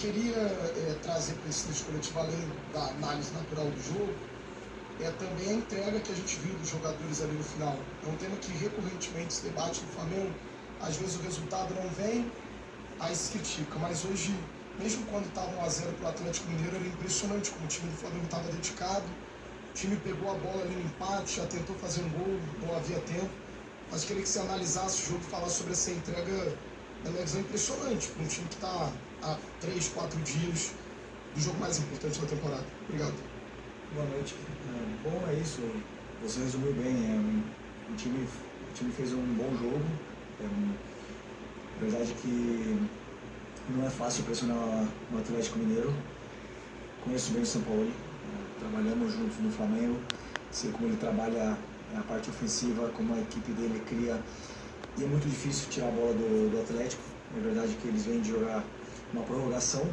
queria trazer para esse discurso, além da análise natural do jogo, também a entrega que a gente viu dos jogadores ali no final. É um tema que recorrentemente se debate no Flamengo. Às vezes o resultado não vem, aí se critica. Mas hoje, mesmo quando estava 1 a 0 para o Atlético Mineiro, era impressionante como o time do Flamengo estava dedicado. O time pegou a bola ali no empate, já tentou fazer um gol, não havia tempo. Mas queria que você analisasse o jogo e falasse sobre essa entrega, na minha visão, impressionante para um time que está há 3, 4 dias do jogo mais importante da temporada. Obrigado. Boa noite. Bom, é isso. Você resumiu bem. O time fez um bom jogo. A verdade é que não é fácil pressionar o Atlético Mineiro. Conheço bem o São Paulo. Trabalhamos juntos no Flamengo. Sei como ele trabalha a parte ofensiva, como a equipe dele cria. E é muito difícil tirar a bola do Atlético. É verdade que eles vêm de jogar uma prorrogação,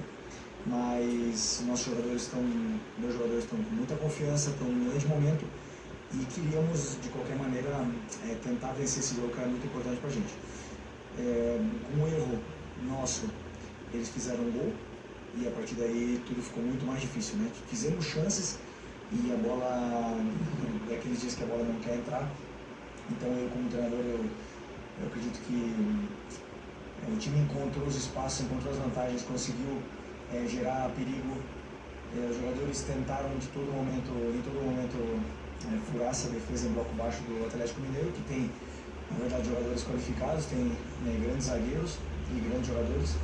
mas meus jogadores estão com muita confiança, estão em um grande momento e queríamos de qualquer maneira tentar vencer esse jogo que era muito importante para a gente. Com um erro nosso, eles fizeram um gol e a partir daí tudo ficou muito mais difícil, né? Fizemos chances e a bola, daqueles dias que a bola não quer entrar, então eu como treinador eu acredito que o time encontrou os espaços, encontrou as vantagens, conseguiu gerar perigo. Os jogadores tentaram em todo momento furar essa defesa em bloco baixo do Atlético Mineiro, que tem, na verdade, jogadores qualificados, tem grandes zagueiros e grandes jogadores,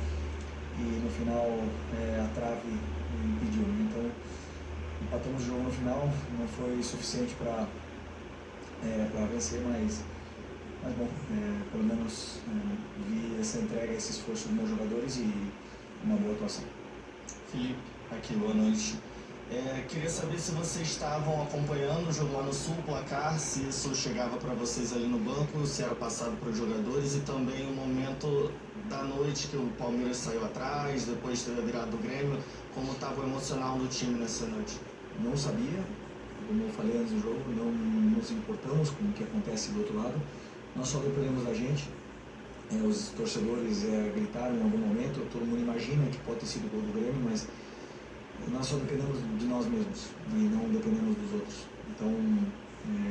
e no final a trave impediu. Então, empatamos o jogo no final, não foi suficiente para vencer, mas bom, pelo menos vi essa entrega, esse esforço dos meus jogadores e uma boa atuação. Felipe, aqui, boa noite. Queria saber se vocês estavam acompanhando o jogo lá no Sul, o placar, se isso chegava para vocês ali no banco, se era passado para os jogadores, e também o momento da noite que o Palmeiras saiu atrás, depois teve a virada do Grêmio, como estava o emocional do time nessa noite. Não sabia, como eu falei antes do jogo, não nos importamos com o que acontece do outro lado. Nós só dependemos da gente. Os torcedores gritaram em algum momento, todo mundo imagina que pode ter sido o gol do Grêmio, mas nós só dependemos de nós mesmos e não dependemos dos outros. Então,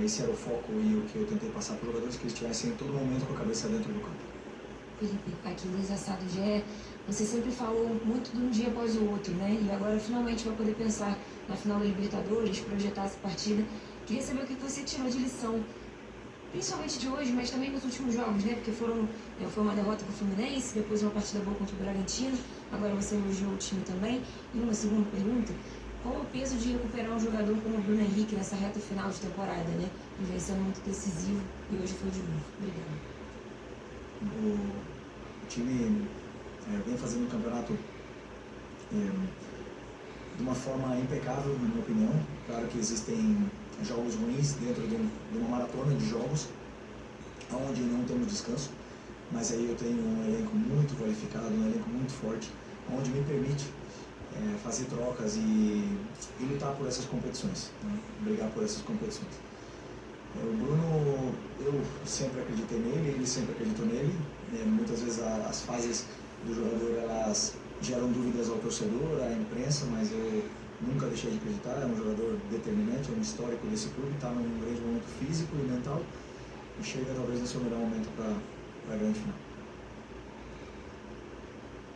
esse era o foco e o que eu tentei passar para os jogadores, que eles estivessem em todo momento com a cabeça dentro do campo. Felipe, aqui Luiz Assado Gé, você sempre falou muito de um dia após o outro, né? E agora finalmente vai poder pensar na final da Libertadores, projetar essa partida. Queria saber o que você tirou de lição, principalmente de hoje, mas também nos últimos jogos, né? Porque foi uma derrota para o Fluminense, depois uma partida boa contra o Bragantino, agora você elogiou o time também. E uma segunda pergunta, qual o peso de recuperar um jogador como o Bruno Henrique nessa reta final de temporada, né? Ele vem sendo muito decisivo e hoje foi de novo. Obrigada. O time vem fazendo um campeonato de uma forma impecável, na minha opinião. Claro que existem jogos ruins dentro de uma maratona de jogos, onde não temos descanso, mas aí eu tenho um elenco muito qualificado, um elenco muito forte, onde me permite fazer trocas e lutar por essas competições, né? Brigar por essas competições. O Bruno, eu sempre acreditei nele, ele sempre acreditou nele. Muitas vezes as fases do jogador elas geram dúvidas ao torcedor, à imprensa, mas eu nunca deixei de acreditar. É um jogador determinante, é um histórico desse clube, está num grande momento físico e mental e chega talvez no seu melhor momento para a grande final.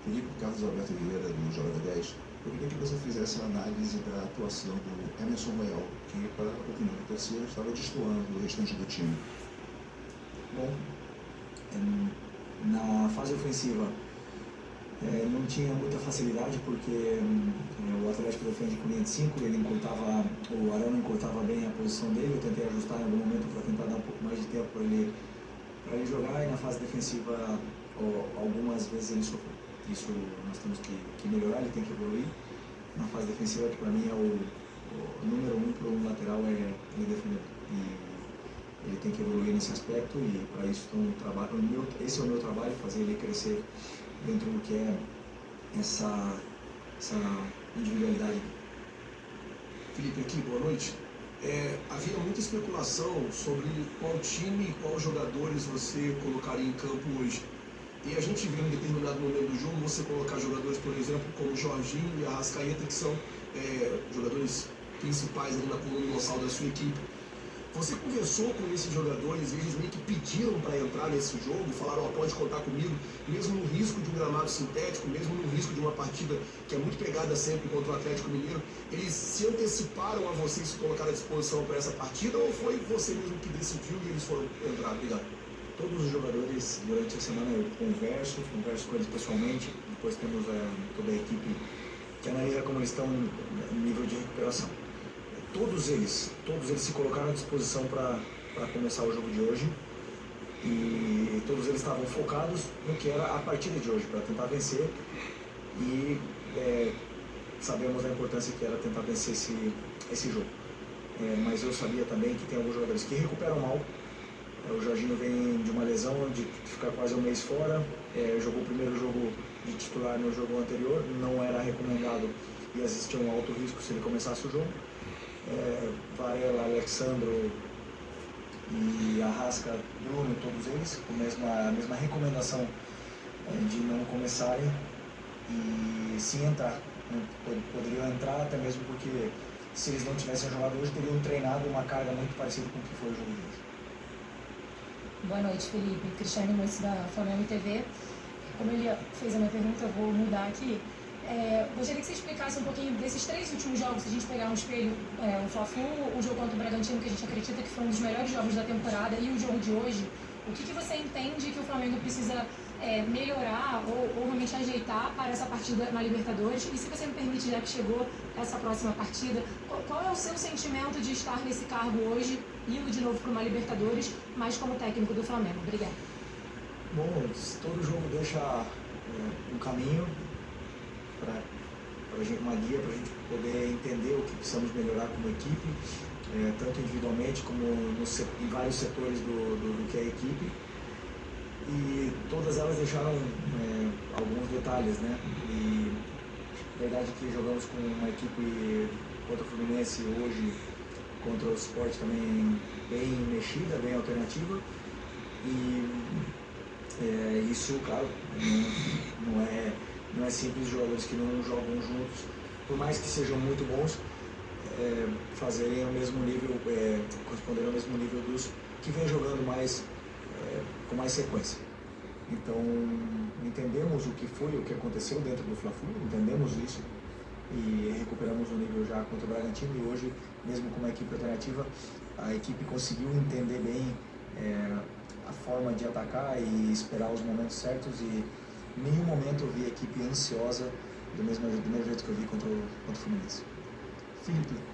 Felipe, Carlos Alberto Vieira, do Jovem 10. Eu queria que você fizesse uma análise da atuação do Emerson Royal, que, para a opinião do terceiro, estava destoando do restante do time. Bom, na fase ofensiva não tinha muita facilidade, porque o Atlético defende com linha de 5, o Arão encurtava bem a posição dele, eu tentei ajustar em algum momento para tentar dar um pouco mais de tempo para ele jogar, e na fase defensiva algumas vezes ele sofreu. Isso nós temos que melhorar, ele tem que evoluir. Na fase defensiva, que para mim é o número 1 para um lateral, é ele defender. E ele tem que evoluir nesse aspecto, e para isso esse é o meu trabalho, fazer ele crescer dentro do que é essa individualidade. Felipe aqui, boa noite. Havia muita especulação sobre qual time e quais jogadores você colocaria em campo hoje. E a gente viu em determinado momento do jogo você colocar jogadores, por exemplo, como Jorginho e Arrascaeta, que são jogadores principais ali na coluna dorsal da sua equipe. Você conversou com esses jogadores e eles meio que pediram para entrar nesse jogo, falaram, pode contar comigo, mesmo no risco de um gramado sintético, mesmo no risco de uma partida que é muito pegada sempre contra o Atlético Mineiro, eles se anteciparam a você e se colocaram à disposição para essa partida, ou foi você mesmo que decidiu e eles foram entrar? Obrigado. Todos os jogadores, durante a semana eu converso com eles pessoalmente, depois temos toda a equipe que analisa como eles estão no nível de recuperação. Todos eles se colocaram à disposição para começar o jogo de hoje e todos eles estavam focados no que era a partida de hoje, para tentar vencer e sabemos da importância que era tentar vencer esse jogo. Mas eu sabia também que tem alguns jogadores que recuperam mal. O Jorginho vem de uma lesão, de ficar quase um mês fora, jogou o primeiro jogo de titular no jogo anterior, não era recomendado e existia um alto risco se ele começasse o jogo. Varela, Alexandro e Arrasca, Bruno, todos eles com a mesma recomendação de não começarem e sim entrar. Poderiam entrar até mesmo porque se eles não tivessem jogado hoje, teriam treinado uma carga muito parecida com o que foi o jogo de hoje. Boa noite, Felipe. Cristiane Moisés da Flamengo TV. Como ele fez a minha pergunta, eu vou mudar aqui. Gostaria que você explicasse um pouquinho desses 3 últimos jogos, se a gente pegar um espelho, o Fla-Flu, o jogo contra o Bragantino, que a gente acredita que foi um dos melhores jogos da temporada, e o jogo de hoje. O que você entende que o Flamengo precisa melhorar ou realmente ajeitar para essa partida na Libertadores? E se você me permite, já que chegou essa próxima partida, qual é o seu sentimento de estar nesse cargo hoje, indo de novo para uma Libertadores, mas como técnico do Flamengo? Obrigada. Bom, todo jogo deixa um caminho, uma guia para a gente poder entender o que precisamos melhorar como equipe, tanto individualmente como em vários setores do que é a equipe. E todas elas deixaram alguns detalhes, né? E a verdade é que jogamos com uma equipe contra o Fluminense hoje, contra o Sport também bem mexida, bem alternativa. E isso, claro, não é simples. Os jogadores que não jogam juntos, por mais que sejam muito bons, fazerem o mesmo nível, corresponderem ao mesmo nível dos que vem jogando com mais sequência. Então, entendemos o que aconteceu dentro do Fla-Flu, entendemos isso e recuperamos o nível já contra o Bragantino, e hoje, mesmo com uma equipe alternativa, a equipe conseguiu entender bem a forma de atacar e esperar os momentos certos, e em nenhum momento eu vi a equipe ansiosa do mesmo jeito que eu vi contra o Fluminense. Felipe.